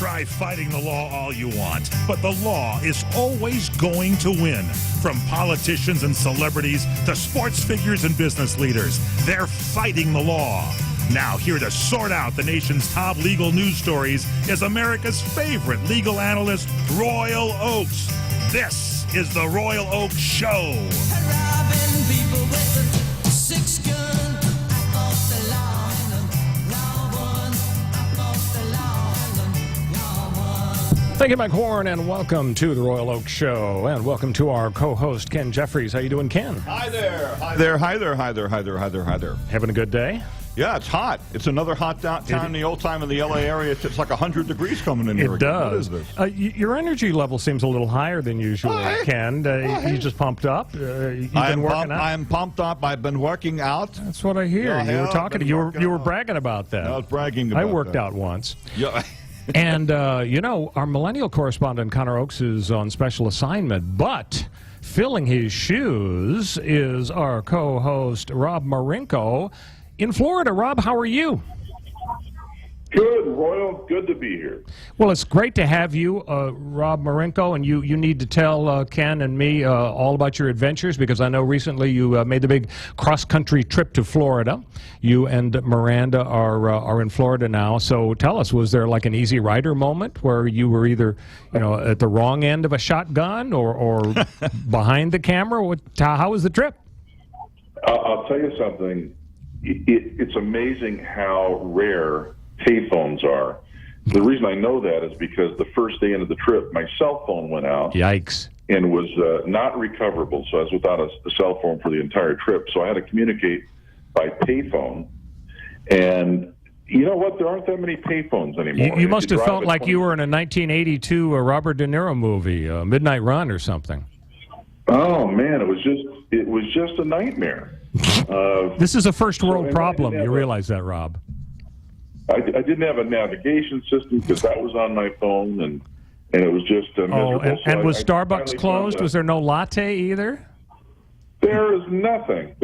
Try fighting the law all you want, but the law is always going to win. From politicians and celebrities to sports figures and business leaders, they're fighting the law. Now, here to sort out the nation's top legal news stories is America's favorite legal analyst, Royal Oakes. This is the Royal Oakes Show. Thank you, Mike Horn, and welcome to the Royal Oakes Show, and welcome to our co-host, Ken Jeffries. How you doing, Ken? Hi there. Hi there. Hi there. Hi there. Hi there. Hi there. Hi there. Having a good day? Yeah, it's hot. It's another hot time in the old time in the L.A. area. It's like 100 degrees coming in here. It does. What is this? Your energy level seems a little higher than usual, Ken. You just pumped up? You've been working out? I'm pumped up. I've been working out. That's what I hear. You were talking to you were bragging about that. I was bragging about that. I worked out once. Yeah. And, our millennial correspondent, Connor Oakes, is on special assignment, but filling his shoes is our co-host, Rob Marinko, in Florida. Rob, how are you? Good, Royal. Good to be here. Well, it's great to have you, Rob Marinko, and you need to tell Ken and me all about your adventures, because I know recently you made the big cross-country trip to Florida. You and Miranda are in Florida now, so tell us, was there like an Easy Rider moment where you were either, at the wrong end of a shotgun or behind the camera? How was the trip? I'll tell you something. It's amazing how rare payphones are. The reason I know that is because the first day into the trip, my cell phone went out. Yikes. And was not recoverable, so I was without a cell phone for the entire trip. So I had to communicate by payphone. And you know what? There aren't that many payphones anymore. You must have felt like you were in a 1982 Robert De Niro movie, Midnight Run or something. Oh, man, it was just a nightmare. This is a first world problem. You realize that, Rob? I didn't have a navigation system because that was on my phone, and it was just miserable. And was Starbucks closed? Was there no latte either? There was nothing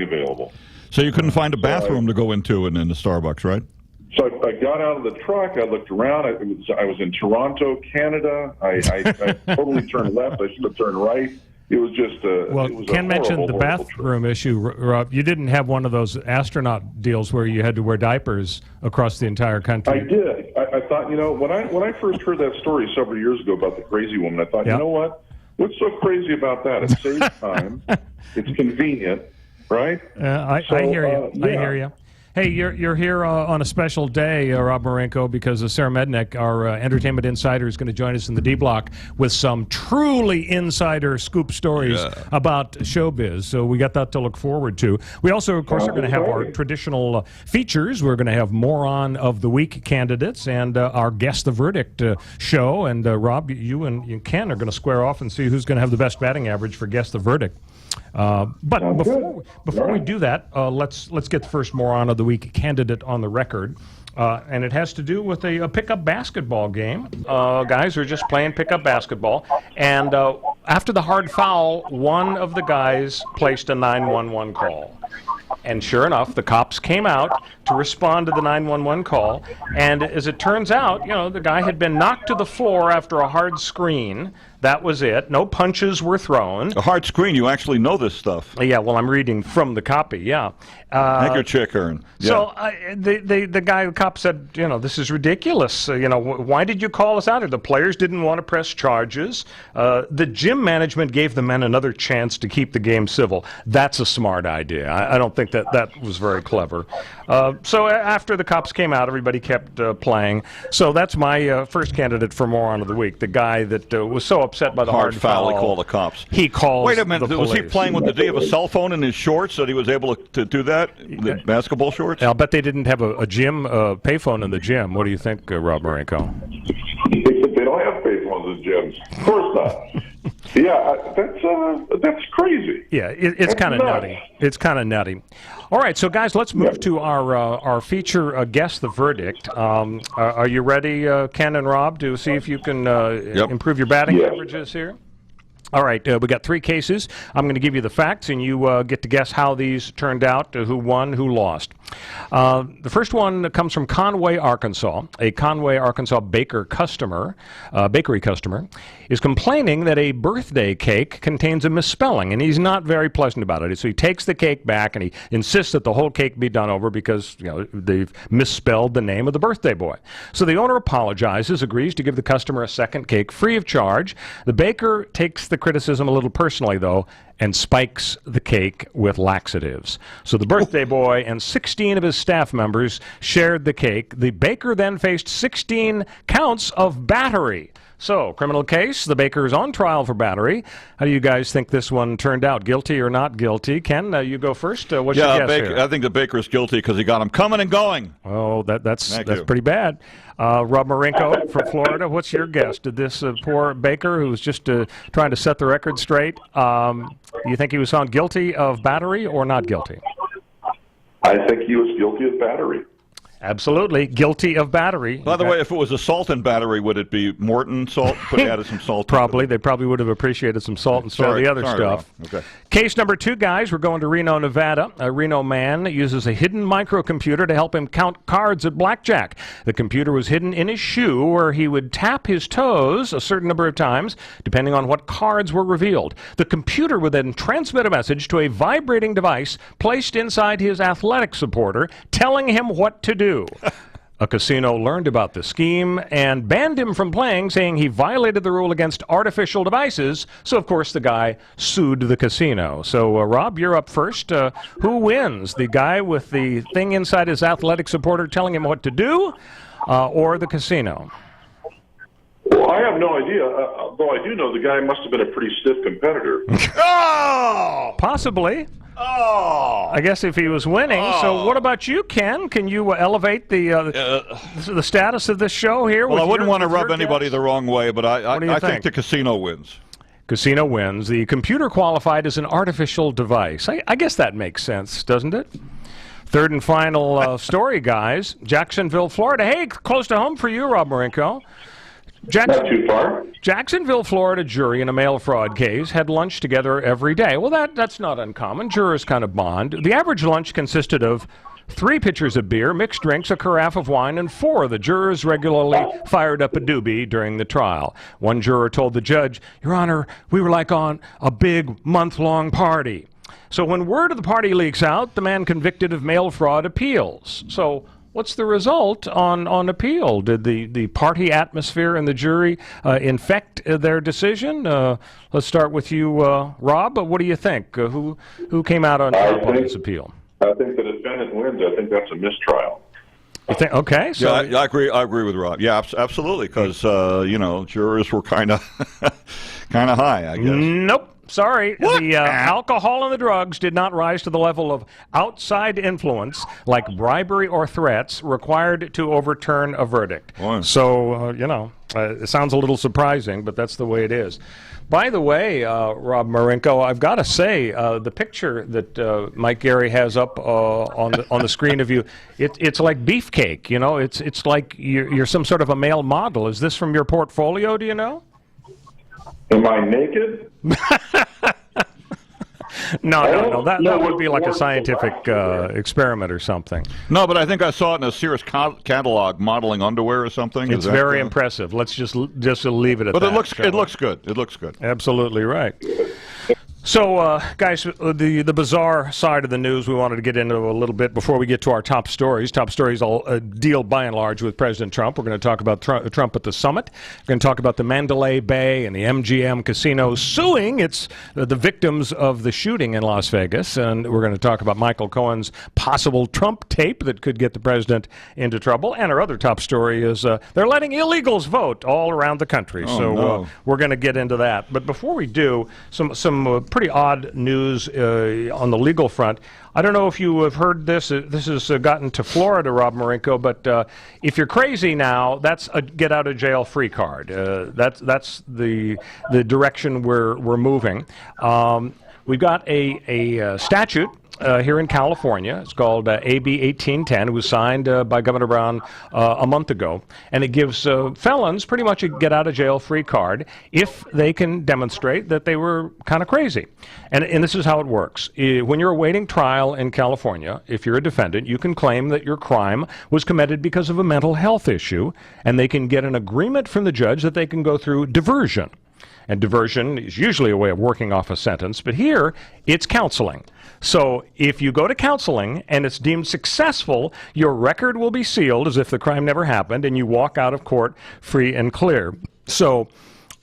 available. So you couldn't find a bathroom to go into in the Starbucks, right? So I got out of the truck. I looked around. I was in Toronto, Canada. I totally turned left. I should have turned right. It was just Ken mentioned the bathroom issue, Rob. You didn't have one of those astronaut deals where you had to wear diapers across the entire country. I did. I thought, when I first heard that story several years ago about the crazy woman, I thought, You know what? What's so crazy about that? It saves time. It's convenient, right? I hear you. I hear you. Hey, you're here on a special day, Rob Marinko, because Sarah Mednick, our entertainment insider, is going to join us in the D Block with some truly insider scoop stories about showbiz. So we got that to look forward to. We also, of course, are going to have our traditional features. We're going to have Moron of the Week candidates and our Guess the Verdict show. And Rob, you and Ken are going to square off and see who's going to have the best batting average for Guess the Verdict. But before we do that, let's get the first Moron of the Week candidate on the record. And it has to do with a pickup basketball game. Guys are just playing pickup basketball. And after the hard foul, one of the guys placed a 911 call. And sure enough, the cops came out to respond to the 911 call. And as it turns out, the guy had been knocked to the floor after a hard screen. That was it. No punches were thrown. A hard screen. You actually know this stuff. Yeah, well, I'm reading from the copy, yeah. Handkerchief, Aaron. Yeah. So the cop said, this is ridiculous. Why did you call us out here? The players didn't want to press charges. The gym management gave the men another chance to keep the game civil. That's a smart idea. I don't think that was very clever. So after the cops came out, everybody kept playing. So that's my first candidate for Moron of the Week, the guy that was so upset by the hard foul. He called the cops. He called. Wait a minute. Was he playing with? Did he have a cell phone in his shorts that he was able to do that? The basketball shorts? I'll bet they didn't have a gym payphone in the gym. What do you think, Rob Marinko? They don't have payphones in gyms. Of course not. Yeah, that's crazy. Yeah, it's kind of nutty. It's kind of nutty. All right, so guys, let's move to our feature, Guess the Verdict. Are you ready, Ken and Rob, to see if you can improve your batting averages here? All right, we got 3 cases. I'm going to give you the facts, and you get to guess how these turned out, who won, who lost. The first one comes from Conway, Arkansas. A Conway, Arkansas bakery customer is complaining that a birthday cake contains a misspelling, and he's not very pleasant about it. So he takes the cake back, and he insists that the whole cake be done over because they've misspelled the name of the birthday boy. So the owner apologizes, agrees to give the customer a second cake free of charge. The baker takes the criticism a little personally, though, and spikes the cake with laxatives. So the birthday boy and 16 of his staff members shared the cake. The baker then faced 16 counts of battery. So, criminal case, the baker is on trial for battery. How do you guys think this one turned out? Guilty or not guilty? Ken, you go first. What's your guess here? I think the baker is guilty because he got him coming and going. Oh, that's pretty bad. Rob Marinko from Florida, what's your guess? Did this poor baker who was just trying to set the record straight, you think he was found guilty of battery or not guilty? I think he was guilty of battery. Absolutely. Guilty of battery. By the way, if it was a salt and battery, would it be Morton salt? Could have added some salt? Probably. They probably would have appreciated some salt instead of the other stuff. Okay. Case number 2, guys. We're going to Reno, Nevada. A Reno man uses a hidden microcomputer to help him count cards at blackjack. The computer was hidden in his shoe where he would tap his toes a certain number of times, depending on what cards were revealed. The computer would then transmit a message to a vibrating device placed inside his athletic supporter, telling him what to do. A casino learned about the scheme and banned him from playing, saying he violated the rule against artificial devices. So, of course, the guy sued the casino. So, Rob, you're up first. Who wins? The guy with the thing inside his athletic supporter telling him what to do, or the casino? Well, I have no idea, though I do know the guy must have been a pretty stiff competitor. Oh! Possibly. Oh! I guess if he was winning. Oh. So what about you, Ken? Can you elevate the status of this show here? Well, I wouldn't want to rub anybody the wrong way, but I think the casino wins. Casino wins. The computer qualified as an artificial device. I guess that makes sense, doesn't it? Third and final story, guys. Jacksonville, Florida. Hey, close to home for you, Rob Marinko. Not too far. Jacksonville, Florida jury in a mail fraud case had lunch together every day. Well, that's not uncommon. Jurors kind of bond. The average lunch consisted of 3 pitchers of beer, mixed drinks, a carafe of wine, and 4. The jurors regularly fired up a doobie during the trial. One juror told the judge, "Your Honor, we were like on a big month-long party." So when word of the party leaks out, the man convicted of mail fraud appeals. So what's the result on appeal? Did the party atmosphere and the jury infect their decision? Let's start with you, Rob. What do you think? Who came out on top on this appeal? I think the defendant wins. I think that's a mistrial. You think? Okay. So yeah, I agree. I agree with Rob. Yeah, absolutely. Because jurors were kind of high, I guess. Nope. Sorry, the alcohol and the drugs did not rise to the level of outside influence like bribery or threats required to overturn a verdict. Boy. So, it sounds a little surprising, but that's the way it is. By the way, Rob Marinko, I've got to say, the picture that Mike Gary has up on the screen of you, it's like beefcake. It's like you're some sort of a male model. Is this from your portfolio? Do you know? Am I naked? No. That would be like a scientific experiment or something. No, but I think I saw it in a Sears catalog, modeling underwear or something. It's very impressive. Let's just leave it at that. But it looks good. It looks good. Absolutely right. So, guys, the bizarre side of the news we wanted to get into a little bit before we get to our top stories. Top stories all deal, by and large, with President Trump. We're going to talk about Trump at the summit. We're going to talk about the Mandalay Bay and the MGM casino suing the victims of the shooting in Las Vegas. And we're going to talk about Michael Cohen's possible Trump tape that could get the president into trouble. And our other top story is they're letting illegals vote all around the country. We're going to get into that. But before we do, some pretty odd news on the legal front. I don't know if you have heard this. This has gotten to Florida, Rob Marinko, but if you're crazy now, that's a get-out-of-jail-free card. That's the direction we're moving. We've got a statute here in California. It's called AB 1810. It was signed by Governor Brown a month ago, and it gives felons pretty much a get-out-of-jail-free card if they can demonstrate that they were kind of crazy. And this is how it works. When you're awaiting trial in California, if you're a defendant, you can claim that your crime was committed because of a mental health issue, and they can get an agreement from the judge that they can go through diversion. And diversion is usually a way of working off a sentence, but here it's counseling. So if you go to counseling and it's deemed successful, your record will be sealed as if the crime never happened, and you walk out of court free and clear. So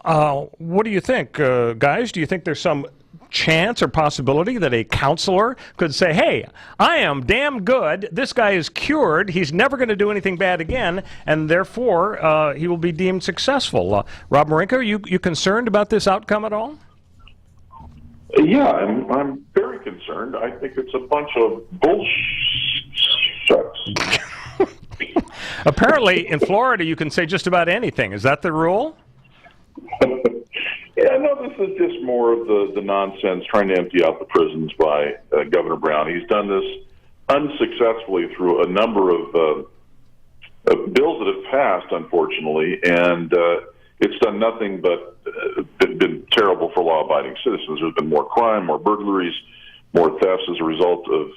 what do you think, guys? Do you think there's some chance or possibility that a counselor could say, hey, I am damn good, this guy is cured, he's never going to do anything bad again, and therefore he will be deemed successful? Rob Marinko, you concerned about this outcome at all? Yeah, I'm very concerned. I think it's a bunch of bullshit. Apparently, in Florida, you can say just about anything. Is that the rule? Yeah, no, this is just more of the nonsense trying to empty out the prisons by Governor Brown. He's done this unsuccessfully through a number of bills that have passed, unfortunately, and it's done nothing but been terrible for law-abiding citizens. There's been more crime, more burglaries, more thefts as a result of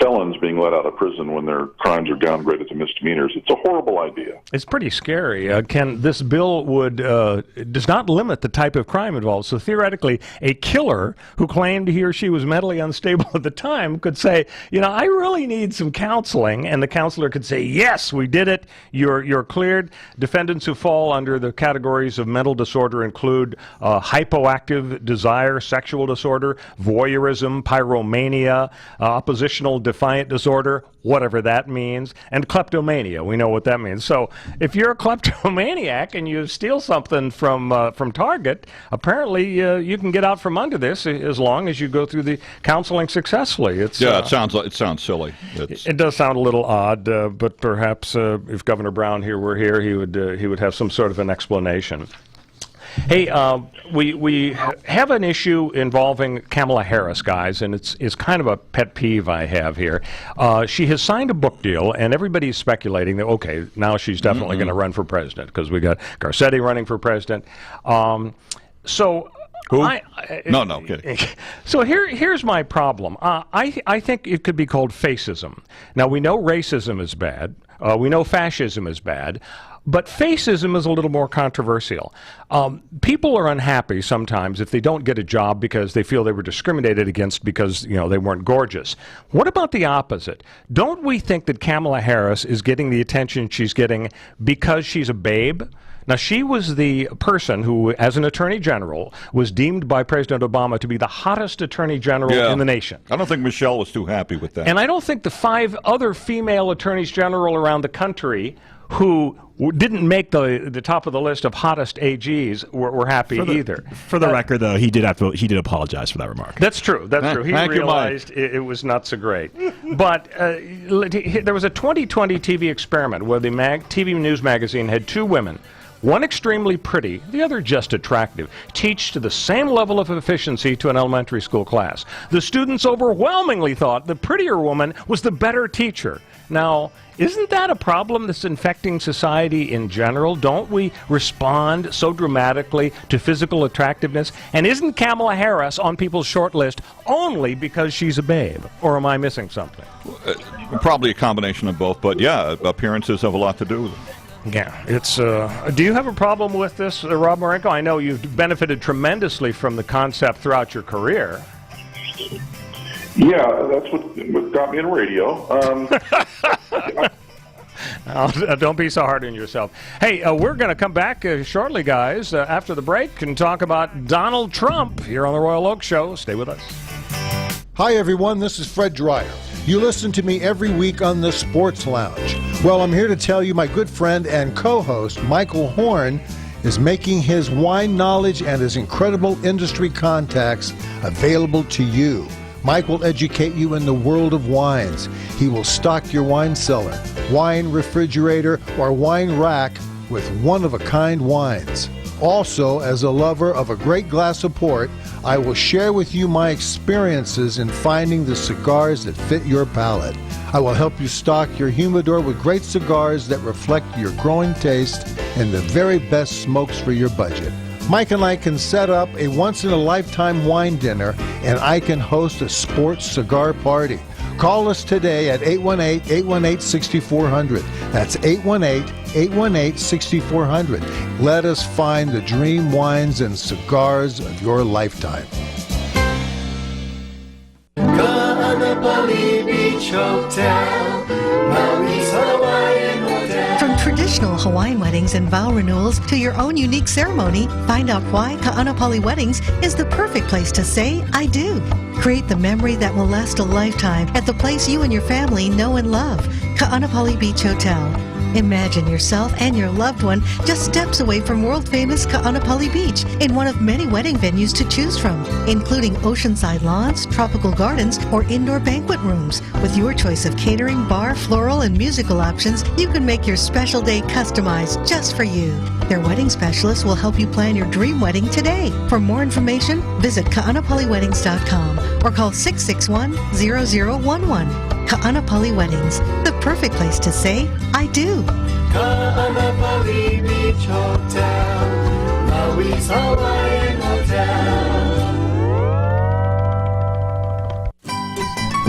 felons being let out of prison when their crimes are downgraded to misdemeanors. It's a horrible idea. It's pretty scary. This bill does not limit the type of crime involved. So theoretically, a killer who claimed he or she was mentally unstable at the time could say, I really need some counseling, and the counselor could say, yes, we did it. You're cleared. Defendants who fall under the categories of mental disorder include hypoactive desire, sexual disorder, voyeurism, pyromania, oppositional defiant disorder, whatever that means, and kleptomania. We know what that means. So if you're a kleptomaniac and you steal something from Target, apparently you can get out from under this as long as you go through the counseling successfully. It sounds silly. It does sound a little odd, but perhaps if Governor Brown were here, he would have some sort of an explanation. Hey, we have an issue involving Kamala Harris, guys, and it's kind of a pet peeve I have here. She has signed a book deal, and everybody's speculating that, okay, now she's definitely going to run for president, because we got Garcetti running for president. So... Who? No, kidding. So here's my problem. I think it could be called Face-ism. Now, we know racism is bad. We know fascism is bad. But Face-ism is a little more controversial. People are unhappy sometimes if they don't get a job because they feel they were discriminated against because, they weren't gorgeous. What about the opposite? Don't we think that Kamala Harris is getting the attention she's getting because she's a babe? Now, she was the person who, as an attorney general, was deemed by President Obama to be the hottest attorney general in the nation. I don't think Michelle was too happy with that. And I don't think the 5 other female attorneys general around the country who didn't make the top of the list of hottest AGs were happy either. For the record, though, he did apologize for that remark. That's true. That's true. He realized it was not so great. But there was a 2020 TV experiment where the TV news magazine had 2 women, one extremely pretty, the other just attractive, teach to the same level of efficiency to an elementary school class. The students overwhelmingly thought the prettier woman was the better teacher. Now, isn't that a problem that's infecting society in general? Don't we respond so dramatically to physical attractiveness? And isn't Kamala Harris on people's short list only because she's a babe? Or am I missing something? Probably a combination of both, but yeah, appearances have a lot to do with it. Yeah, it's. Do you have a problem with this, Rob Marinko? I know you've benefited tremendously from the concept throughout your career. Yeah, that's what got me in radio. Don't be so hard on yourself. Hey, we're going to come back shortly, guys, after the break, and talk about Donald Trump here on the Royal Oak Show. Stay with us. Hi, everyone. This is Fred Dreyer. You listen to me every week on the Sports Lounge. Well, I'm here to tell you my good friend and co-host, Michael Horn, is making his wine knowledge and his incredible industry contacts available to you. Mike will educate you in the world of wines. He will stock your wine cellar, wine refrigerator, or wine rack with one-of-a-kind wines. Also, as a lover of a great glass of port, I will share with you my experiences in finding the cigars that fit your palate. I will help you stock your humidor with great cigars that reflect your growing taste and the very best smokes for your budget. Mike and I can set up a once-in-a-lifetime wine dinner, and I can host a sports cigar party. Call us today at 818-818-6400. That's 818-818-6400. Let us find the dream wines and cigars of your lifetime. Kamala Beach Hotel, Maui's Hawaiian Hotel. From traditional Hawaiian weddings and vow renewals to your own unique ceremony, find out why Ka'anapali Weddings is the perfect place to say, I do. Create the memory that will last a lifetime at the place you and your family know and love, Ka'anapali Beach Hotel. Imagine yourself and your loved one just steps away from world-famous Ka'anapali Beach in one of many wedding venues to choose from, including oceanside lawns, tropical gardens, or indoor banquet rooms. With your choice of catering, bar, floral, and musical options, you can make your special day customized just for you. Their wedding specialists will help you plan your dream wedding today. For more information, visit ka'anapaliweddings.com or call 661-0011. Ka'anapali Weddings, the perfect place to say, I do. Ka'anapali Beach Hotel, Maui's Hawaiian Hotel.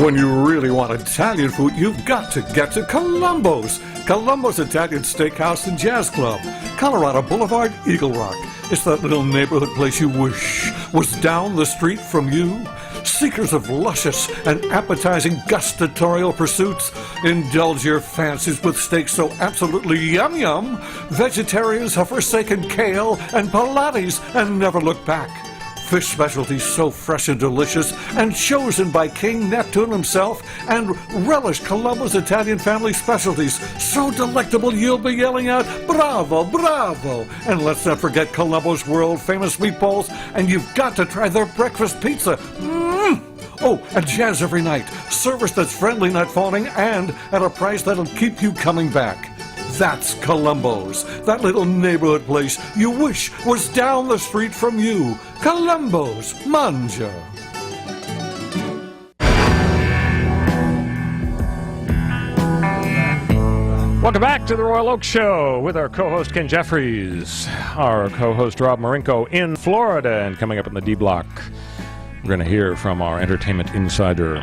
When you really want Italian food, you've got to get to Columbo's. Columbo's Italian Steakhouse and Jazz Club, Colorado Boulevard, Eagle Rock. It's that little neighborhood place you wish was down the street from you. Seekers of luscious and appetizing gustatorial pursuits, indulge your fancies with steaks so absolutely yum-yum. Vegetarians have forsaken kale and Pilates and never look back. Fish specialties so fresh and delicious and chosen by King Neptune himself, and relish Columbo's Italian family specialties so delectable you'll be yelling out, bravo, bravo! And let's not forget Columbo's world-famous meatballs, and you've got to try their breakfast pizza. Oh, and jazz every night. Service that's friendly, not phoning, and at a price that'll keep you coming back. That's Columbo's, that little neighborhood place you wish was down the street from you. Columbo's, Manja. Welcome back to the Royal Oak Show with our co-host Ken Jeffries, our co-host Rob Marinko in Florida, and coming up in the D Block, we're going to hear from our entertainment insider,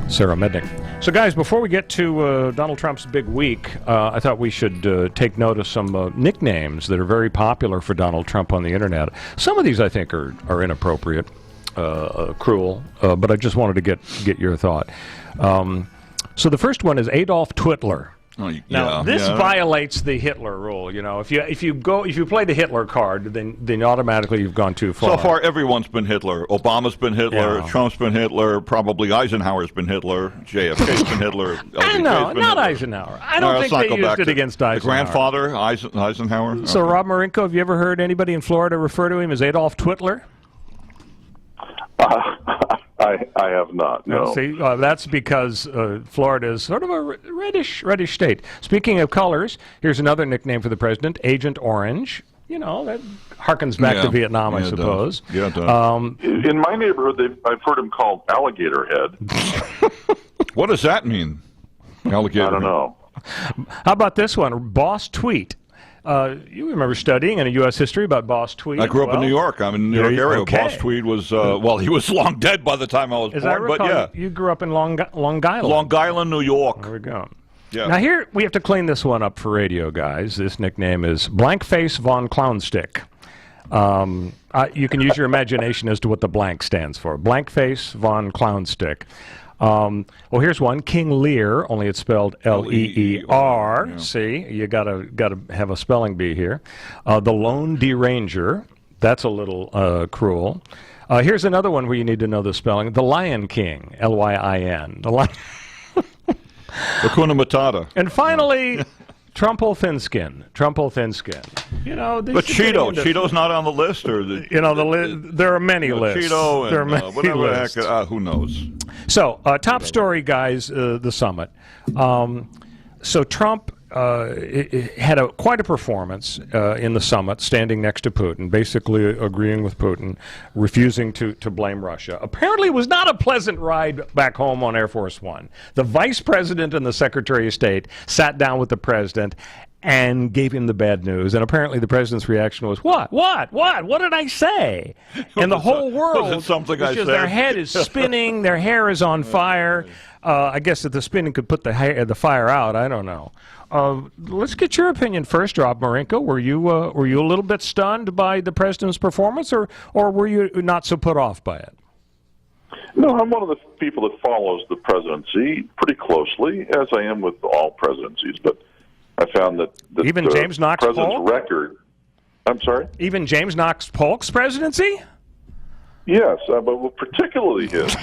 Sarah Mednick. So, guys, before we get to Donald Trump's big week, I thought we should take note of some nicknames that are very popular for Donald Trump on the Internet. Some of these, I think, are inappropriate, cruel, but I just wanted to get your thought. So the first one is Adolf Twitler. Oh, yeah, now this violates the Hitler rule. You know, if you play the Hitler card, then automatically you've gone too far. So far, everyone's been Hitler. Obama's been Hitler. Yeah. Trump's been Hitler. Probably Eisenhower's been Hitler. JFK's been Hitler. No, not Eisenhower. I don't think they used it against Eisenhower. The grandfather, Eisenhower. So, okay. Rob Marinko, have you ever heard anybody in Florida refer to him as Adolf Twitler? I have not, no. See, that's because Florida is sort of a reddish state. Speaking of colors, here's another nickname for the president, Agent Orange. You know, that harkens back to Vietnam, I suppose. Yeah, it does. In my neighborhood, I've heard him called Alligator Head. What does that mean, Alligator I don't know. How about this one, Boss Tweet? You remember studying in U.S. history about Boss Tweed? I grew up in New York. I'm in the New York area. Okay. Boss Tweed was, he was long dead by the time I was born. I recall, but yeah. You grew up in Long Island. Long Island, New York. There we go. Yeah. Now here, we have to clean this one up for radio, guys. This nickname is Blankface Von Clownstick. You can use your imagination as to what the blank stands for. Blankface Von Clownstick. Well, here's one, King Lear, only it's spelled L-E-E-R. Yeah. See, you gotta have a spelling bee here. The Lone Deranger, that's a little cruel. Here's another one where you need to know the spelling. The Lion King, L-Y-I-N. The Lion. Hakuna Matata. And finally, Trumple Thinskin. You know, but Cheeto's not on the list, or there are many lists. Cheeto and there are many whatever lists. the heck, who knows? So, top story, guys, the summit. So Trump had quite a performance in the summit, standing next to Putin, basically agreeing with Putin, refusing to blame Russia. Apparently, it was not a pleasant ride back home on Air Force One. The vice president and the secretary of state sat down with the president and gave him the bad news. And apparently the president's reaction was, what did I say? And the whole world, something I said? Their head is spinning, their hair is on fire. I guess that the spinning could put the fire out. I don't know. Let's get your opinion first, Rob Marinko. Were you a little bit stunned by the president's performance, or were you not so put off by it? No, I'm one of the people that follows the presidency pretty closely, as I am with all presidencies. But I found that even James Knox president's Polk? record. I'm sorry. Even James Knox Polk's presidency? Yes, but particularly his.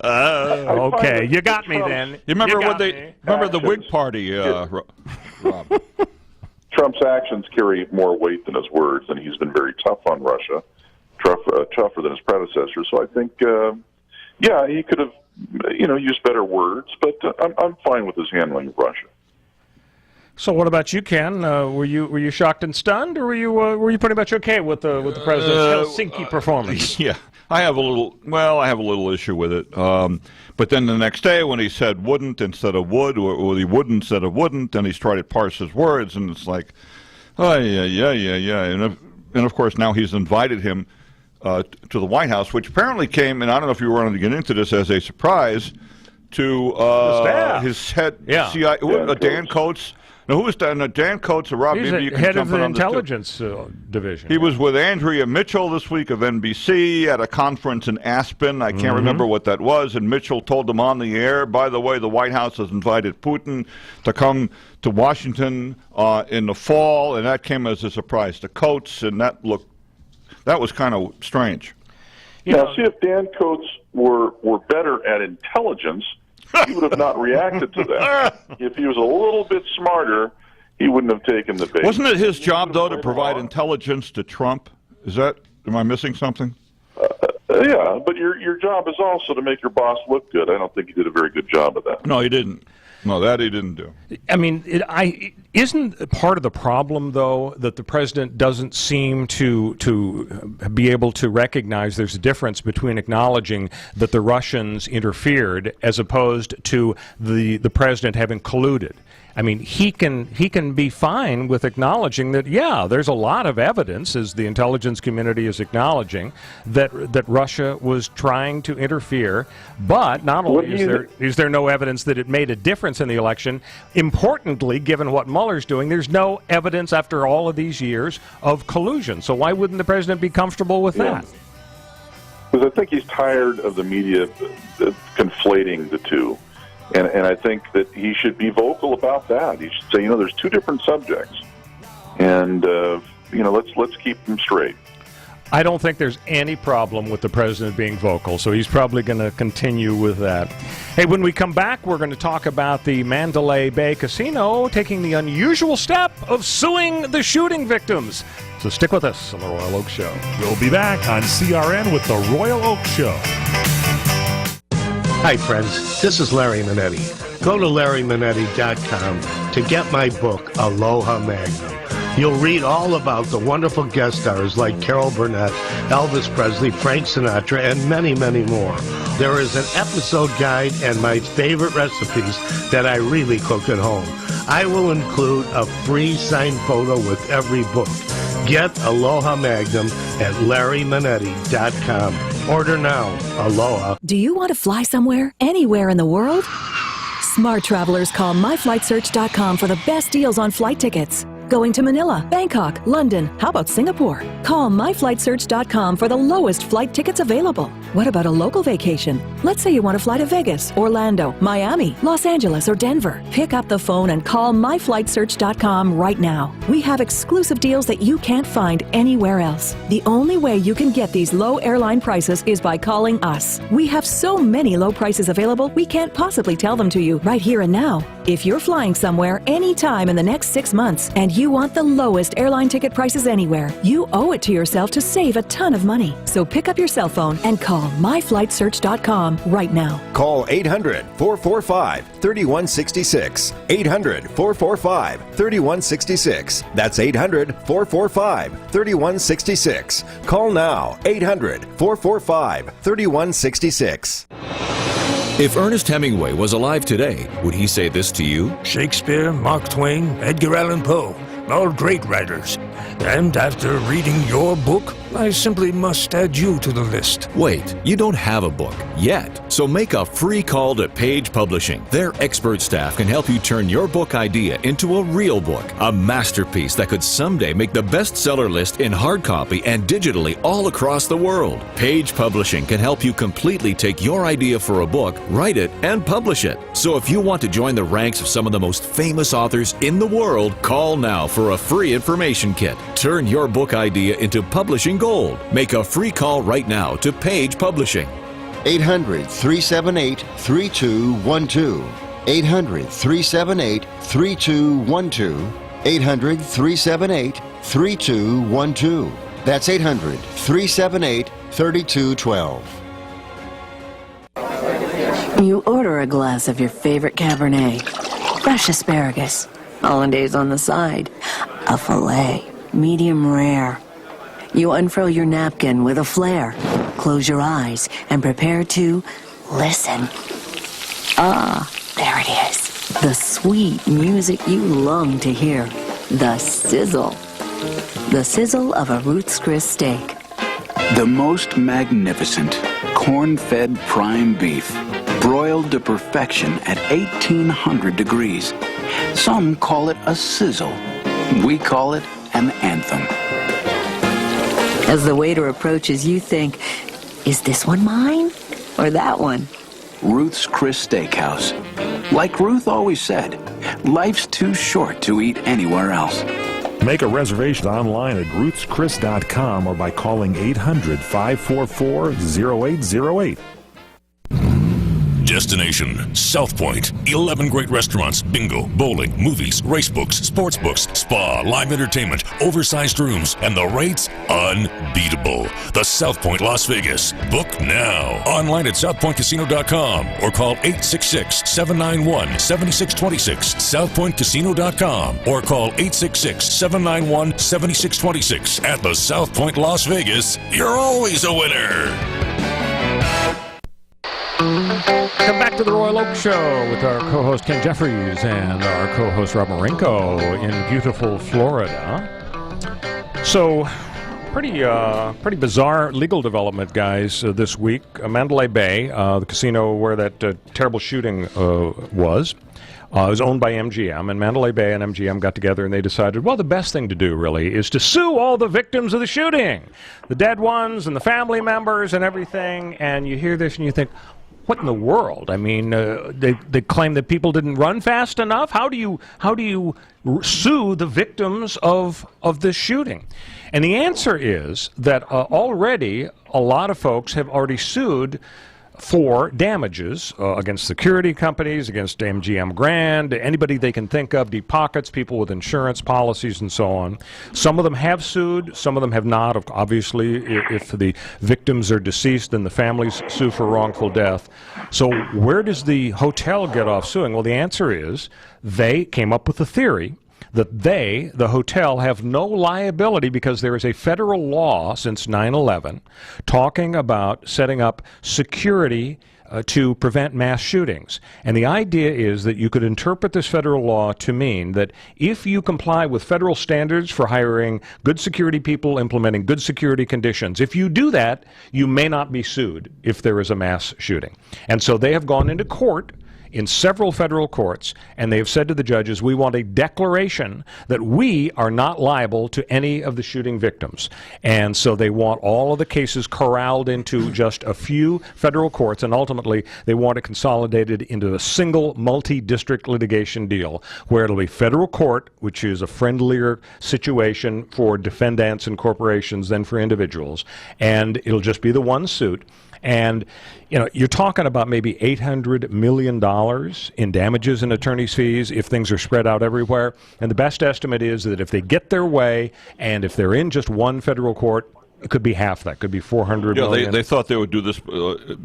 Okay, you got me then. You remember remember the Whig Party, Rob? Trump's actions carry more weight than his words, and he's been very tough on Russia, tougher than his predecessors. So I think, he could have, used better words, but I'm fine with his handling of Russia. So what about you, Ken? Were you shocked and stunned, or were you pretty much okay with the president's Helsinki performance? Yeah, I have a little issue with it. But then the next day, when he said wouldn't instead of would, or he would instead of wouldn't, then he's trying to parse his words, and it's like, yeah. And of course now he's invited him to the White House, which apparently came, and I don't know if you wanted to get into this, as a surprise to his head, CIA, Dan Coates. Now, who was that? Dan Coates or Rob? He's maybe you can head jump of the in on this intelligence division. He was with Andrea Mitchell this week of NBC at a conference in Aspen. I can't remember what that was. And Mitchell told them on the air, by the way, the White House has invited Putin to come to Washington in the fall. And that came as a surprise to Coates. And that was kind of strange. Now, see, if Dan Coates were better at intelligence, he would have not reacted to that. If he was a little bit smarter, he wouldn't have taken the bait. Wasn't it his job, though, to provide intelligence to Trump? Am I missing something? Yeah, but your job is also to make your boss look good. I don't think he did a very good job of that. No, he didn't. No, that he didn't do. I mean, isn't part of the problem, though, that the president doesn't seem to be able to recognize there's a difference between acknowledging that the Russians interfered as opposed to the president having colluded? I mean, he can be fine with acknowledging that, there's a lot of evidence, as the intelligence community is acknowledging, that Russia was trying to interfere. But not only is there no evidence that it made a difference in the election, importantly, given what Mueller's doing, there's no evidence after all of these years of collusion. So why wouldn't the president be comfortable with that? Because I think he's tired of the media conflating the two. And I think that he should be vocal about that. He should say, there's two different subjects, and let's keep them straight. I don't think there's any problem with the president being vocal, so he's probably going to continue with that. Hey, when we come back, we're going to talk about the Mandalay Bay Casino taking the unusual step of suing the shooting victims. So stick with us on the Royal Oak Show. We'll be back on CRN with the Royal Oak Show. Hi, friends. This is Larry Manetti. Go to LarryManetti.com to get my book, Aloha Magnum. You'll read all about the wonderful guest stars like Carol Burnett, Elvis Presley, Frank Sinatra, and many, many more. There is an episode guide and my favorite recipes that I really cook at home. I will include a free signed photo with every book. Get Aloha Magnum at LarryManetti.com. Order now. Aloha. Do you want to fly somewhere, anywhere in the world? Smart travelers call myflightsearch.com for the best deals on flight tickets. Going to Manila, Bangkok, London, how about Singapore? Call myflightsearch.com for the lowest flight tickets available. What about a local vacation? Let's say you want to fly to Vegas, Orlando, Miami, Los Angeles, or Denver. Pick up the phone and call myflightsearch.com right now. We have exclusive deals that you can't find anywhere else. The only way you can get these low airline prices is by calling us. We have so many low prices available, we can't possibly tell them to you right here and now. If you're flying somewhere anytime in the next 6 months and you want the lowest airline ticket prices anywhere, you owe it to yourself to save a ton of money. So pick up your cell phone and call myflightsearch.com right now. Call 800-445-3166. 800-445-3166. That's 800-445-3166. Call now. 800-445-3166. If Ernest Hemingway was alive today, would he say this to you? Shakespeare, Mark Twain, Edgar Allan Poe, all great writers. And after reading your book, I simply must add you to the list. Wait, you don't have a book yet. So make a free call to Page Publishing. Their expert staff can help you turn your book idea into a real book, a masterpiece that could someday make the bestseller list in hard copy and digitally all across the world. Page Publishing can help you completely take your idea for a book, write it, and publish it. So if you want to join the ranks of some of the most famous authors in the world, call now for a free information kit. Turn your book idea into publishing gold. Make a free call right now to Page Publishing. 800-378-3212. 800-378-3212. 800-378-3212. That's 800-378-3212. You order a glass of your favorite Cabernet, fresh asparagus, hollandaise on the side, a filet, medium rare. You unfurl your napkin with a flair, close your eyes, and prepare to listen. Ah, there it is. The sweet music you long to hear. The sizzle. The sizzle of a Ruth's Chris steak. The most magnificent corn-fed prime beef, broiled to perfection at 1800 degrees. Some call it a sizzle. We call it an anthem. As the waiter approaches, you think, is this one mine or that one? Ruth's Chris Steakhouse. Like Ruth always said, life's too short to eat anywhere else. Make a reservation online at ruthschris.com or by calling 800-544-0808. Destination South Point. 11 great restaurants, bingo, bowling, movies, race books, sports books, spa, live entertainment, oversized rooms, and the rates unbeatable. The South Point Las Vegas. Book now. Online at southpointcasino.com or call 866-791-7626. southpointcasino.com or call 866-791-7626. At the South Point Las Vegas, you're always a winner. Come back to the Royal Oak Show with our co-host Ken Jeffries and our co-host Rob Marinko in beautiful Florida. So, pretty bizarre legal development, guys, this week. Mandalay Bay, the casino where that terrible shooting was owned by MGM, and Mandalay Bay and MGM got together and they decided, well, the best thing to do, really, is to sue all the victims of the shooting, the dead ones and the family members and everything. And you hear this and you think, what in the world? I mean, they claim that people didn't run fast enough. How do you sue the victims of this shooting? And the answer is that already a lot of folks have already sued for damages against security companies, against MGM Grand, anybody they can think of, deep pockets, people with insurance policies and so on. Some of them have sued, some of them have not. Obviously, if the victims are deceased, then the families sue for wrongful death. So where does the hotel get off suing? Well, the answer is they came up with a theory that the hotel, have no liability because there is a federal law since 9/11 talking about setting up security to prevent mass shootings. And the idea is that you could interpret this federal law to mean that if you comply with federal standards for hiring good security people, implementing good security conditions, if you do that, you may not be sued if there is a mass shooting. And so they have gone into court in several federal courts, and they have said to the judges, we want a declaration that we are not liable to any of the shooting victims. And so they want all of the cases corralled into just a few federal courts, and ultimately they want it consolidated into a single multi-district litigation deal where it'll be federal court, which is a friendlier situation for defendants and corporations than for individuals, and it'll just be the one suit. And, you know, you're talking about maybe $800 million in damages and attorney's fees if things are spread out everywhere. And the best estimate is that if they get their way, and if they're in just one federal court, it could be half that. Could be $400 million. They thought they would do this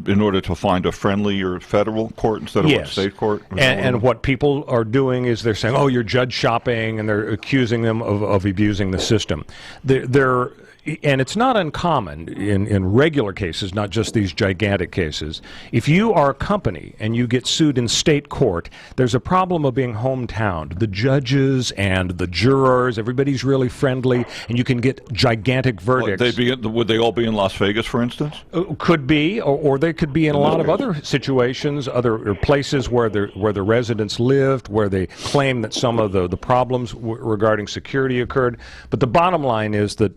in order to find a friendlier federal court instead of a state court. And what people are doing is they're saying, "Oh, you're judge shopping," and they're accusing them of abusing the system. And it's not uncommon in regular cases, not just these gigantic cases. If you are a company and you get sued in state court, there's a problem of being hometowned. The judges and the jurors, everybody's really friendly, and you can get gigantic verdicts. Would they all be in Las Vegas, for instance? Could be, or they could be in a lot of other situations, other places where the residents lived, where they claim that some of the problems regarding security occurred. But the bottom line is that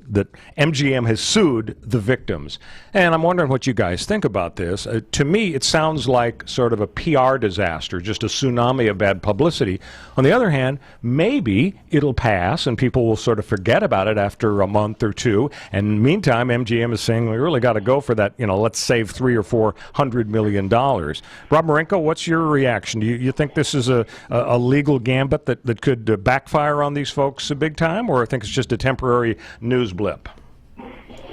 MGM has sued the victims. And I'm wondering what you guys think about this. To me, it sounds like sort of a PR disaster, just a tsunami of bad publicity. On the other hand, maybe it'll pass and people will sort of forget about it after a month or two. And meantime, MGM is saying, we really got to go for that, let's save $300 or $400 million. Rob Marinko, what's your reaction? Do you think this is a legal gambit that could backfire on these folks big time, or think it's just a temporary news blip?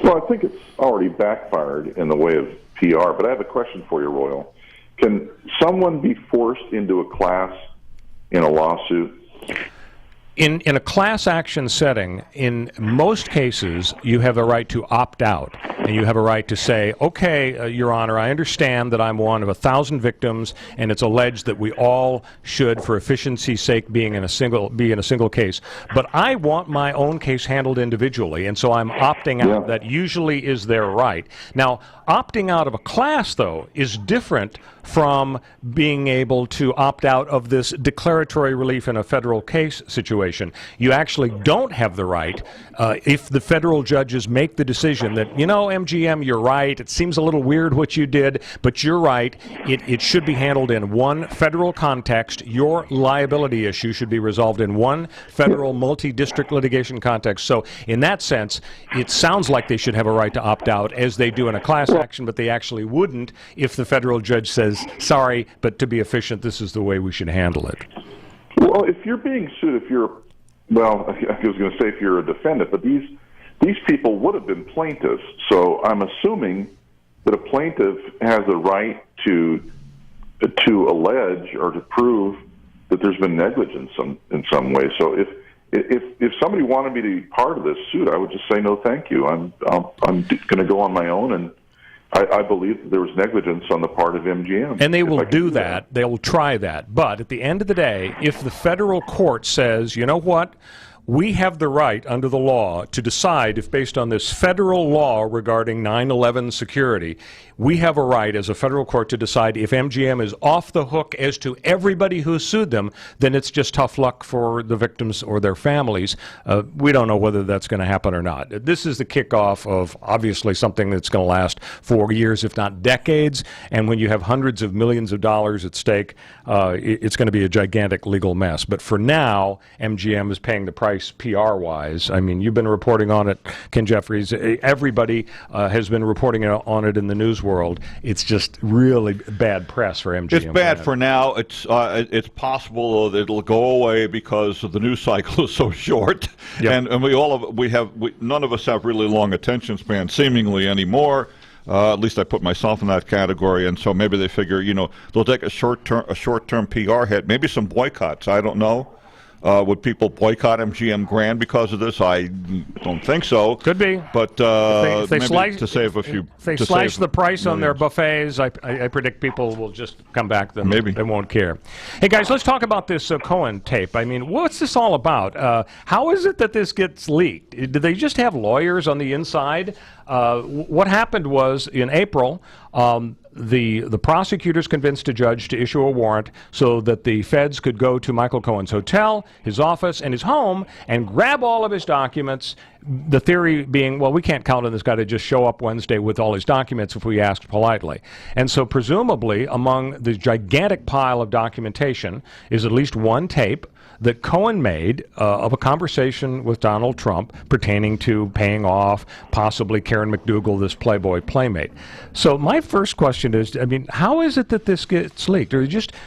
Well, I think it's already backfired in the way of PR, but I have a question for you, Royal. Can someone be forced into a class in a lawsuit? In a class action setting, in most cases, you have a right to opt out, and you have a right to say, okay, Your Honor, I understand that I'm one of 1,000 victims, and it's alleged that we all should, for efficiency's sake, be in a single case. But I want my own case handled individually, and so I'm opting out. Yeah. That usually is their right. Now, opting out of a class, though, is different from being able to opt out of this declaratory relief in a federal case situation. You actually don't have the right, if the federal judges make the decision that, MGM, you're right, it seems a little weird what you did, but you're right, it should be handled in one federal context. Your liability issue should be resolved in one federal multi-district litigation context. So in that sense, it sounds like they should have a right to opt out, as they do in a class action, but they actually wouldn't if the federal judge says, sorry, but to be efficient, this is the way we should handle it. Well, if you're being sued, I was going to say if you're a defendant, but these people would have been plaintiffs, so I'm assuming that a plaintiff has a right to allege or to prove that there's been negligence in some way. So if somebody wanted me to be part of this suit, I would just say no, thank you. I'm going to go on my own, and I believe that there was negligence on the part of MGM. And they will do that. They will try that. But at the end of the day, if the federal court says, you know what, we have the right under the law to decide if, based on this federal law regarding 9/11 security, we have a right as a federal court to decide if MGM is off the hook as to everybody who sued them, then it's just tough luck for the victims or their families. We don't know whether that's going to happen or not. This is the kickoff of obviously something that's going to last for years, if not decades. And when you have hundreds of millions of dollars at stake, it's going to be a gigantic legal mess. But for now, MGM is paying the price PR-wise. I mean, you've been reporting on it, Ken Jeffries. Everybody has been reporting on it in the news world. It's just really bad press for MGM. It's bad for now. It's possible that it'll go away because the news cycle is so short, and none of us have really long attention span seemingly anymore. At least I put myself in that category, and so maybe they figure, they'll take a short-term PR hit, maybe some boycotts. I don't know. Would people boycott MGM Grand because of this? I don't think so. Could be. But if they maybe to save a few. If they slash the price on their buffets, I predict people will just come back. Maybe. They won't care. Hey, guys, let's talk about this Cohen tape. I mean, what's this all about? How is it that this gets leaked? Did they just have lawyers on the inside? What happened was, in April, the prosecutors convinced a judge to issue a warrant so that the feds could go to Michael Cohen's hotel, his office, and his home and grab all of his documents. The theory being, well, we can't count on this guy to just show up Wednesday with all his documents if we asked politely. And so presumably among the gigantic pile of documentation is at least one tape that Cohen made of a conversation with Donald Trump pertaining to paying off possibly Karen McDougal, this Playboy playmate. So my first question is, I mean, how is it that this gets leaked? Do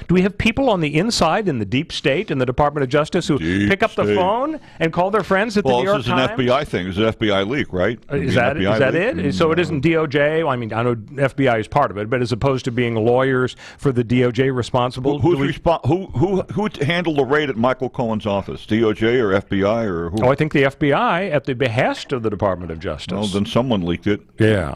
we have people on the inside in the deep state in the Department of Justice who pick up the phone and call their friends at the New York Times? Well, this is an FBI thing. It's an FBI leak, right? Is that it? So it isn't DOJ? I mean, I know FBI is part of it, but as opposed to being lawyers for the DOJ responsible? Who handled the raid at Michael Cohen's office? DOJ or FBI or who? Oh, I think the FBI at the behest of the Department of Justice. Well, then someone leaked it. Yeah.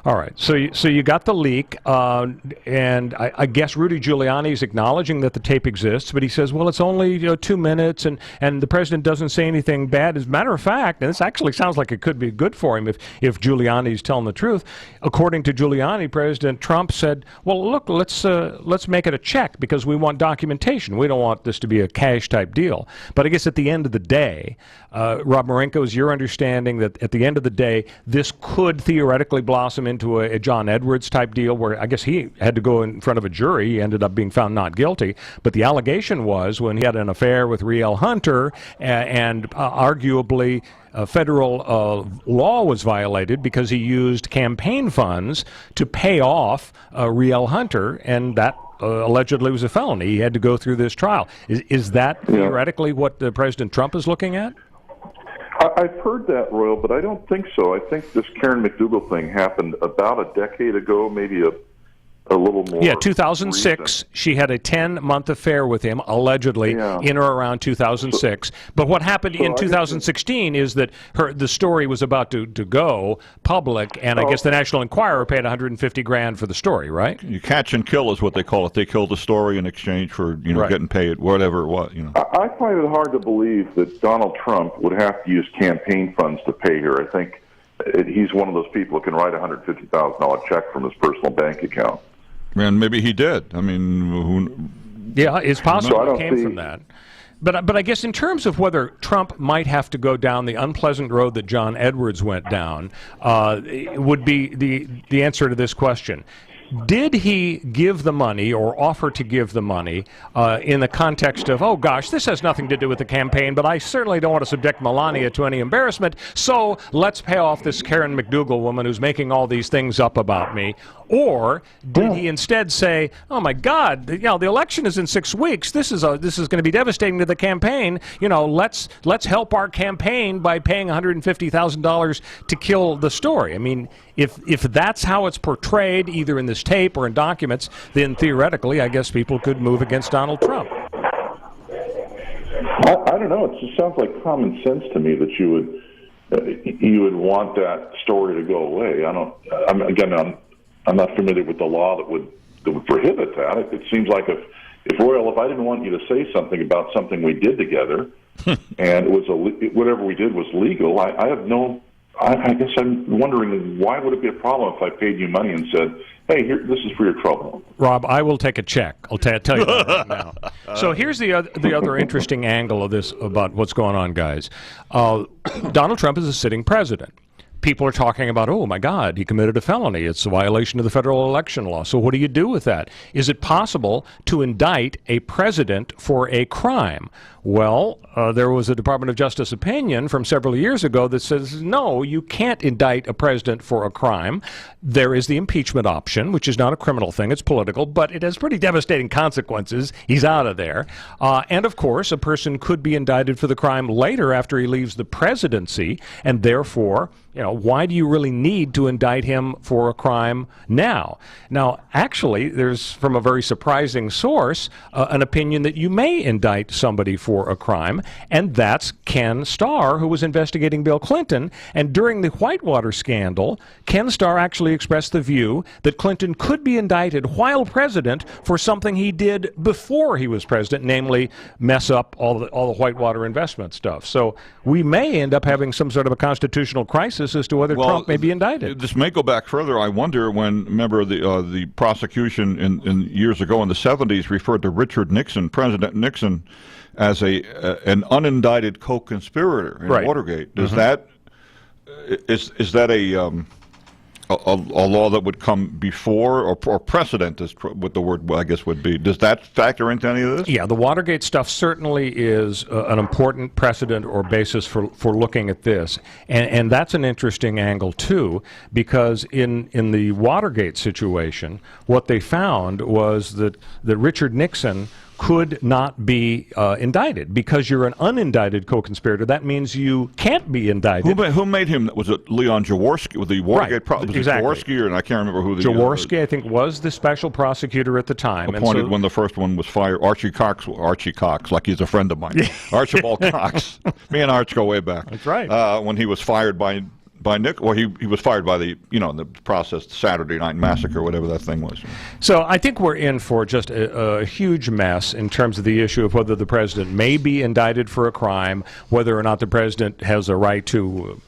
All right. So you got the leak, and I guess Rudy Giuliani is acknowledging that the tape exists, but he says, well, it's only 2 minutes, and the president doesn't say anything bad. As a matter of fact, and this actually sounds like it could be good for him if Giuliani's telling the truth. According to Giuliani, President Trump said, well, look, let's make it a check because we want documentation. We don't want this to be a cash type deal. But I guess at the end of the day, Rob Marinko, is your understanding that at the end of the day, this could theoretically blossom into a John Edwards type deal where I guess he had to go in front of a jury. He ended up being found not guilty. But the allegation was when he had an affair with Riel Hunter and arguably federal law was violated because he used campaign funds to pay off Riel Hunter, and that allegedly was a felony. He had to go through this trial. Is that theoretically what President Trump is looking at? I've heard that, Royal, but I don't think so. I think this Karen McDougal thing happened about a decade ago, maybe a little more. Yeah, 2006. Recent. She had a 10-month affair with him, allegedly, in or around 2006. But what happened in 2016 is that the story was about to go public, and I guess the National Enquirer paid $150,000 for the story, right? You catch and kill is what they call it. They killed the story in exchange for getting paid, whatever it was. I find it hard to believe that Donald Trump would have to use campaign funds to pay her. I think he's one of those people who can write a $150,000 check from his personal bank account. And maybe he did. I mean, yeah, it's possible it came from that. But I guess in terms of whether Trump might have to go down the unpleasant road that John Edwards went down, would be the answer to this question. Did he give the money or offer to give the money in the context of, oh, gosh, this has nothing to do with the campaign, but I certainly don't want to subject Melania to any embarrassment, so let's pay off this Karen McDougal woman who's making all these things up about me? Or did he instead say, oh, my God, the election is in 6 weeks. This is going to be devastating to the campaign. Let's help our campaign by paying $150,000 to kill the story. I mean, if that's how it's portrayed, either in this tape or in documents, then theoretically, I guess people could move against Donald Trump. I don't know. It just sounds like common sense to me that you would want that story to go away. I'm not familiar with the law that would prohibit that. It seems like if Royal, if I didn't want you to say something about something we did together, and it was whatever we did was legal, I guess I'm wondering, why would it be a problem if I paid you money and said, hey, here, this is for your trouble? Rob, I will take a check. I'll tell you that right now. So here's the other interesting angle of this about what's going on, guys. Donald Trump is a sitting president. People are talking about, oh, my God, he committed a felony. It's a violation of the federal election law. So what do you do with that? Is it possible to indict a president for a crime? Well, there was a Department of Justice opinion from several years ago that says, no, you can't indict a president for a crime. There is the impeachment option, which is not a criminal thing. It's political, but it has pretty devastating consequences. He's out of there. And, of course, a person could be indicted for the crime later after he leaves the presidency, and therefore, why do you really need to indict him for a crime now? Now, actually, there's, from a very surprising source, an opinion that you may indict somebody for a crime, and that's Ken Starr, who was investigating Bill Clinton. And during the Whitewater scandal, Ken Starr actually expressed the view that Clinton could be indicted while president for something he did before he was president, namely mess up all the Whitewater investment stuff. So we may end up having some sort of a constitutional crisis as to whether Trump may be indicted. This may go back further. I wonder when, remember, the prosecution in years ago in the 70s referred to Richard Nixon, President Nixon, as an unindicted co-conspirator in Watergate. Is that a a law that would come before or precedent is what the word I guess would be. Does that factor into any of this? Yeah, the Watergate stuff certainly is an important precedent or basis for looking at this, and that's an interesting angle too, because in the Watergate situation, what they found was that Richard Nixon could not be indicted because you're an unindicted co-conspirator. That means you can't be indicted. Who made him? Was it Leon Jaworski with the Watergate? Right, Was exactly. it Jaworski, and I can't remember who the Jaworski, I think, was the special prosecutor at the time. Appointed and so, when the first one was fired. Archie Cox, like he's a friend of mine. Archibald Cox. Me and Arch go way back. That's right. When he was fired by Nick, or he was fired by the the process, Saturday Night Massacre, whatever that thing was. So I think we're in for just a huge mess in terms of the issue of whether the president may be indicted for a crime, whether or not the president has a right to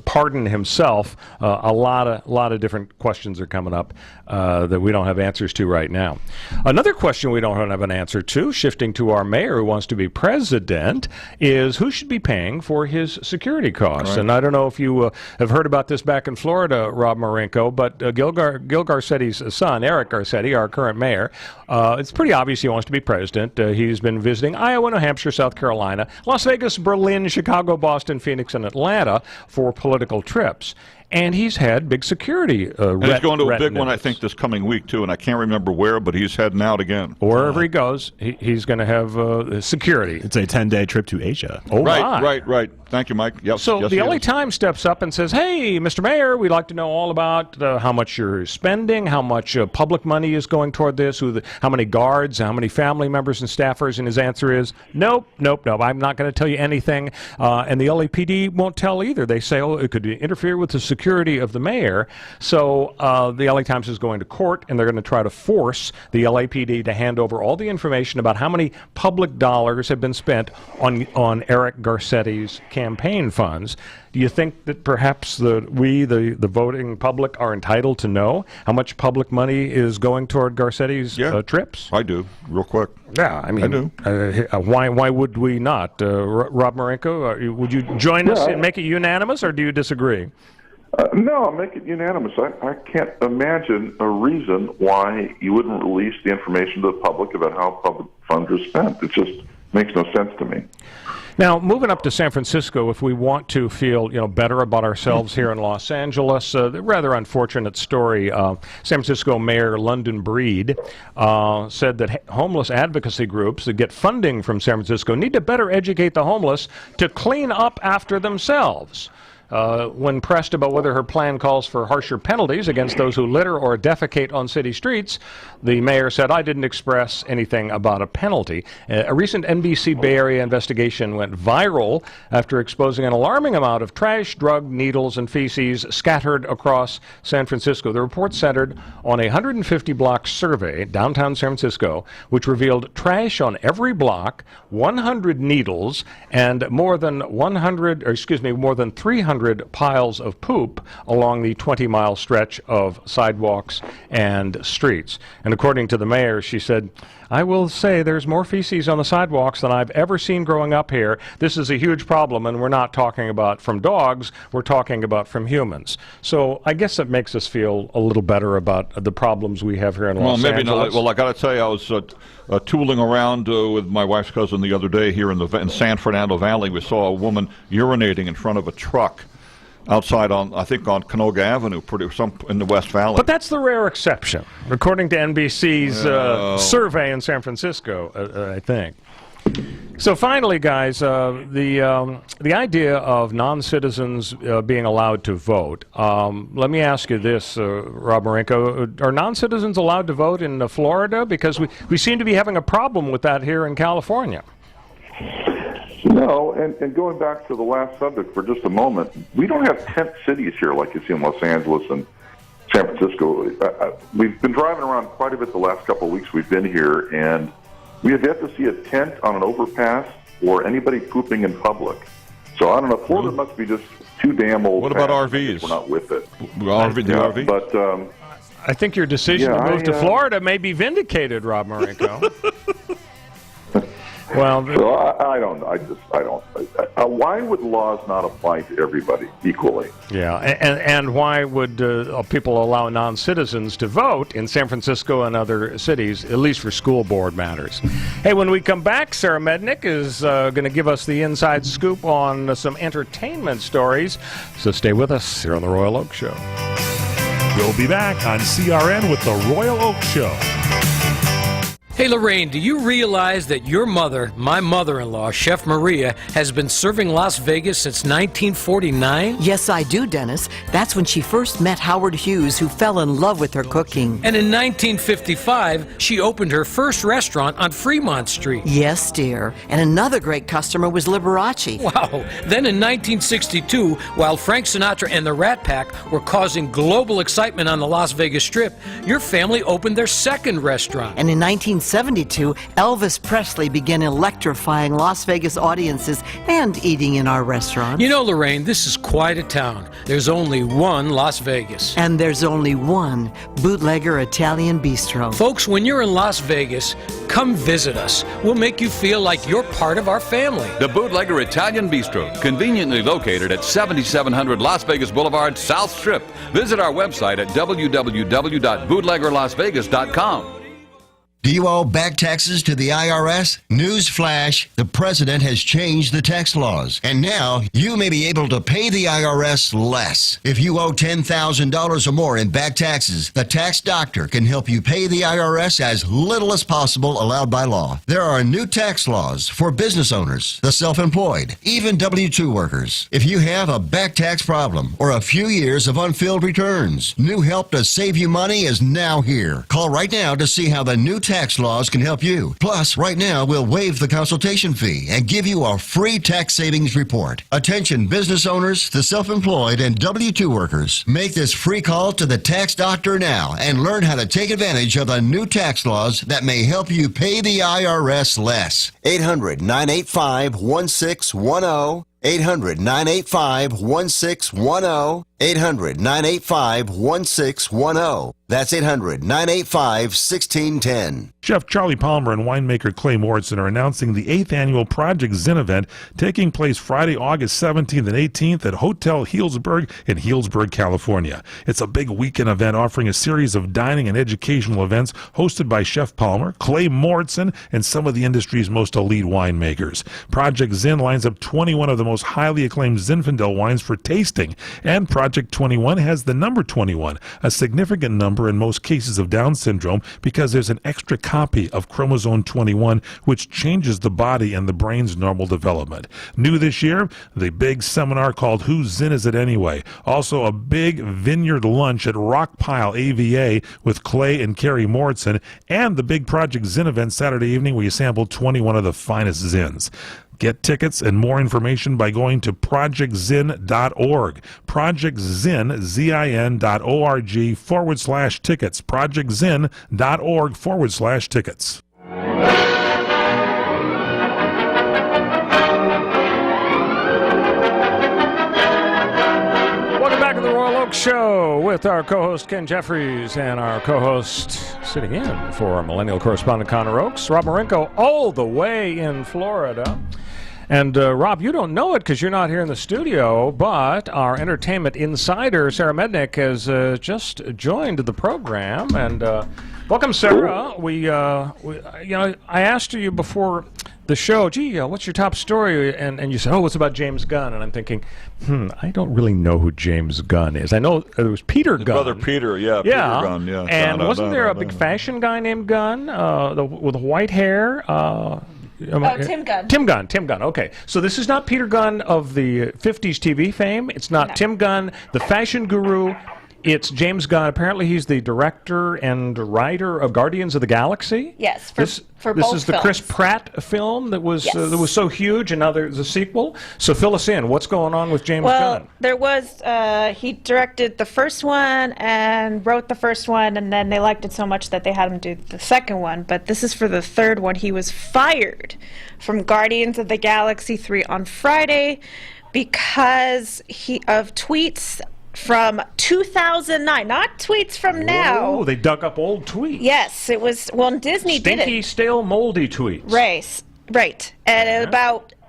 pardon himself. A lot of different questions are coming up that we don't have answers to right now. Another question we don't have an answer to, shifting to our mayor who wants to be president, is who should be paying for his security costs. Right. And I don't know if you have heard about this back in Florida, Rob Marinko, but Gil Garcetti's son, Eric Garcetti, our current mayor, it's pretty obvious he wants to be president. He's been visiting Iowa, New Hampshire, South Carolina, Las Vegas, Berlin, Chicago, Boston, Phoenix, and Atlanta for political trips. And he's had big security and he's going to a big one, I think, this coming week, too, and I can't remember where, but he's heading out again. Wherever he goes, he's going to have security. It's a 10-day trip to Asia. Oh, right. Thank you, Mike. Yep. So yes, the LA Times steps up and says, hey, Mr. Mayor, we'd like to know all about how much you're spending, how much public money is going toward this, how many guards, how many family members and staffers, and his answer is, nope, I'm not going to tell you anything. And the LAPD won't tell either. They say, it could interfere with the security of the mayor. So the LA Times is going to court, and they're going to try to force the LAPD to hand over all the information about how many public dollars have been spent on Eric Garcetti's campaign funds. Do you think that perhaps the voting public are entitled to know how much public money is going toward Garcetti's trips? I do, real quick. Yeah, I mean, I do. Why would we not? Rob Marinko, would you join us and make it unanimous, or do you disagree? No, I'll make it unanimous. I can't imagine a reason why you wouldn't release the information to the public about how public funds are spent. It just makes no sense to me. Now, moving up to San Francisco, if we want to feel better about ourselves here in Los Angeles, a rather unfortunate story. San Francisco Mayor London Breed said that homeless advocacy groups that get funding from San Francisco need to better educate the homeless to clean up after themselves. When pressed about whether her plan calls for harsher penalties against those who litter or defecate on city streets, the mayor said, I didn't express anything about a penalty. A recent NBC Bay Area investigation went viral after exposing an alarming amount of trash, drug, needles, and feces scattered across San Francisco. The report centered on a 150-block survey, downtown San Francisco, which revealed trash on every block, 100 needles, and more than 300 piles of poop along the 20-mile stretch of sidewalks and streets. And according to the mayor, she said, I will say there's more feces on the sidewalks than I've ever seen growing up here. This is a huge problem, and we're not talking about from dogs, we're talking about from humans. So I guess it makes us feel a little better about the problems we have here in Los Angeles. Maybe not. Well, I got to tell you, I was tooling around with my wife's cousin the other day here in San Fernando Valley. We saw a woman urinating in front of a truck outside on Canoga Avenue, in the West Valley. But that's the rare exception, according to NBC's survey in San Francisco, I think. So finally, guys, the idea of non-citizens being allowed to vote. Let me ask you this, Rob Marinko. Are non-citizens allowed to vote in Florida? Because we seem to be having a problem with that here in California. No, and going back to the last subject for just a moment, we don't have tent cities here like you see in Los Angeles and San Francisco. We've been driving around quite a bit the last couple of weeks we've been here, and we have yet to see a tent on an overpass or anybody pooping in public. So I don't know, Florida must be just too damn old. What about RVs? We're not with it. RV? But I think your decision to move to Florida may be vindicated, Rob Marinko. Well, so I don't. Why would laws not apply to everybody equally? Yeah, and why would people allow non-citizens to vote in San Francisco and other cities, at least for school board matters? Hey, when we come back, Sarah Mednick is going to give us the inside scoop on some entertainment stories. So stay with us here on the Royal Oak Show. We'll be back on CRN with the Royal Oak Show. Hey, Lorraine, do you realize that your mother, my mother-in-law, Chef Maria, has been serving Las Vegas since 1949? Yes, I do, Dennis. That's when she first met Howard Hughes, who fell in love with her cooking. And in 1955, she opened her first restaurant on Fremont Street. Yes, dear. And another great customer was Liberace. Wow. Then in 1962, while Frank Sinatra and the Rat Pack were causing global excitement on the Las Vegas Strip, your family opened their second restaurant. And in 1972, Elvis Presley began electrifying Las Vegas audiences and eating in our restaurants. You know, Lorraine, this is quite a town. There's only one Las Vegas. And there's only one Bootlegger Italian Bistro. Folks, when you're in Las Vegas, come visit us. We'll make you feel like you're part of our family. The Bootlegger Italian Bistro, conveniently located at 7700 Las Vegas Boulevard, South Strip. Visit our website at www.bootleggerlasvegas.com. Do you owe back taxes to the IRS? News flash, the president has changed the tax laws, and now you may be able to pay the IRS less. If you owe $10,000 or more in back taxes, the tax doctor can help you pay the IRS as little as possible allowed by law. There are new tax laws for business owners, the self-employed, even W-2 workers. If you have a back tax problem or a few years of unfilled returns, new help to save you money is now here. Call right now to see how the new tax laws can help you. Plus, right now, we'll waive the consultation fee and give you a free tax savings report. Attention business owners, the self-employed, and W-2 workers. Make this free call to the tax doctor now and learn how to take advantage of the new tax laws that may help you pay the IRS less. 800-985-1610. 800-985-1610. 800-985-1610. That's 800-985-1610. Chef Charlie Palmer and winemaker Clay Moritzen are announcing the 8th annual Project Zinn event taking place Friday, August 17th and 18th at Hotel Healdsburg in Healdsburg, California. It's a big weekend event offering a series of dining and educational events hosted by Chef Palmer, Clay Moritzen, and some of the industry's most elite winemakers. Project Zinn lines up 21 of the most highly acclaimed Zinfandel wines for tasting, and Project 21 has the number 21, a significant number in most cases of Down syndrome because there's an extra copy of chromosome 21 which changes the body and the brain's normal development. New this year, the big seminar called Whose Zin Is It Anyway? Also a big vineyard lunch at Rockpile AVA with Clay and Carrie Moritzen, and the big Project Zinn event Saturday evening where you sample 21 of the finest Zins. Get tickets and more information by going to projectzin.org. Projectzin, ZIN.org/tickets. Projectzin.org/tickets. Welcome back to the Royal Oak Show with our co-host Ken Jeffries and our co-host sitting in for our millennial correspondent Connor Oakes, Rob Marinko, all the way in Florida. And Rob, you don't know it because you're not here in the studio, but our entertainment insider, Sarah Mednick, has just joined the program. And welcome, Sarah. I asked you before the show, gee, what's your top story? And you said, it's about James Gunn. And I'm thinking, I don't really know who James Gunn is. I know it was Peter Gunn. Brother Peter, Peter Gunn, yeah. And wasn't there a big fashion guy named Gunn with white hair? Tim Gunn. Tim Gunn. Okay. So this is not Peter Gunn of the 50s TV fame. It's not Tim Gunn, the fashion guru. It's James Gunn. Apparently he's the director and writer of Guardians of the Galaxy. Yes, for both This is the films. Chris Pratt film that was so huge, and now there's a sequel. So fill us in. What's going on with James Gunn? There was, he directed the first one and wrote the first one, and then they liked it so much that they had him do the second one. But this is for the third one. He was fired from Guardians of the Galaxy 3 on Friday because of tweets from 2009, not tweets from now. Oh, they dug up old tweets. Yes, it was, Disney did it. Stinky, stale, moldy tweets. Race. Right. And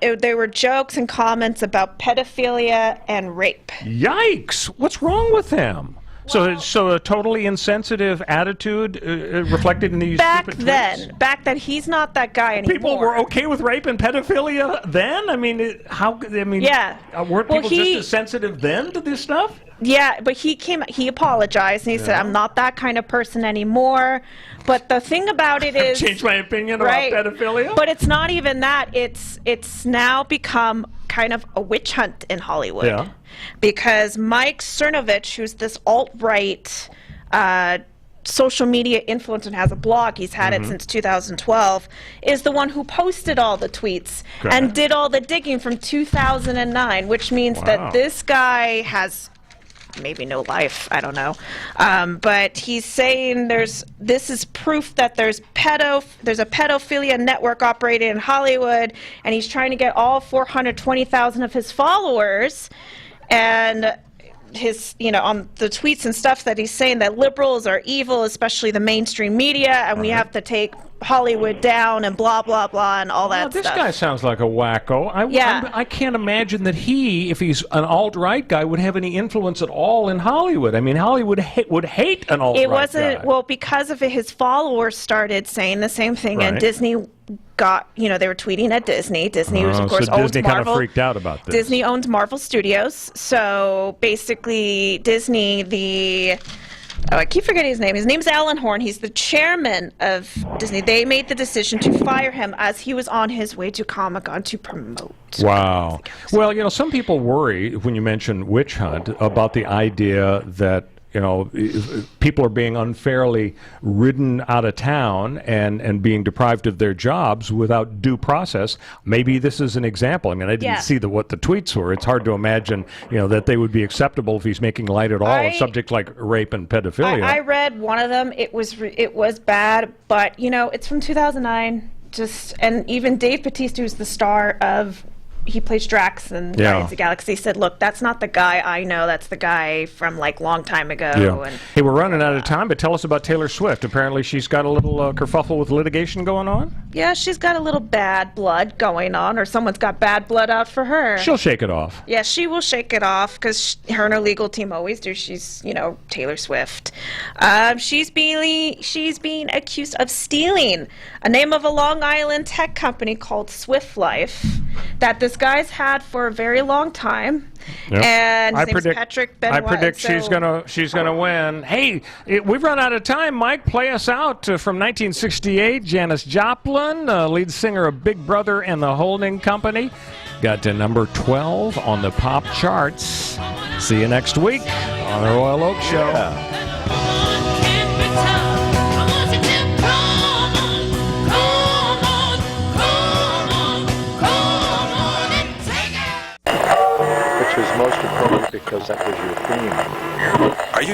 there were jokes and comments about pedophilia and rape. Yikes! What's wrong with him? So a totally insensitive attitude reflected in these stupid tweets? Back then, he's not that guy anymore. People were okay with rape and pedophilia then? I mean, yeah. Weren't people just as sensitive then to this stuff? Yeah, but he apologized and he said, I'm not that kind of person anymore. But the thing about it is... Changed my opinion about pedophilia? But it's not even that. It's now become kind of a witch hunt in Hollywood. Yeah. Because Mike Cernovich, who's this alt-right social media influencer and has a blog, he's had it since 2012, is the one who posted all the tweets and did all the digging from 2009, which means that this guy has maybe no life, I don't know. But he's saying this is proof that there's a pedophilia network operating in Hollywood, and he's trying to get all 420,000 of his followers, and his, on the tweets and stuff that he's saying that liberals are evil, especially the mainstream media, and we have to take Hollywood down and blah, blah, blah, and all that this stuff. This guy sounds like a wacko. I can't imagine that he, if he's an alt-right guy, would have any influence at all in Hollywood. I mean, Hollywood would hate an alt-right guy. It wasn't, well, because of it, his followers started saying the same thing, and Disney got, they were tweeting at Disney. Disney was, of course, so Disney kind of freaked out about this. Disney owns Marvel Studios, so basically Disney, I keep forgetting his name. His name's Alan Horn. He's the chairman of Disney. They made the decision to fire him as he was on his way to Comic-Con to promote. Wow. Well, some people worry when you mention witch hunt about the idea that people are being unfairly ridden out of town and being deprived of their jobs without due process. Maybe this is an example. I mean, I didn't see what the tweets were. It's hard to imagine, that they would be acceptable if he's making light at all of a subject like rape and pedophilia. I read one of them. It was bad, but it's from 2009. And even Dave Bautista, who's the star of. He plays Drax in Guardians of the Galaxy, said, look, that's not the guy I know. That's the guy from, long time ago. Yeah. And, hey, we're running out of time, but tell us about Taylor Swift. Apparently she's got a little kerfuffle with litigation going on? Yeah, she's got a little bad blood going on, or someone's got bad blood out for her. She'll shake it off. Yeah, she will shake it off, because her and her legal team always do. She's, Taylor Swift. She's being accused of stealing a name of a Long Island tech company called Swift Life that this guy's had for a very long time. Yep. And his name's Patrick Benoit. I predict she's gonna win. Hey, we've run out of time. Mike, play us out from 1968. Janis Joplin, lead singer of Big Brother and the Holding Company, got to number 12 on the pop charts. See you next week on the Royal Oak Show. Yeah. Which is most important because that was your theme. Are you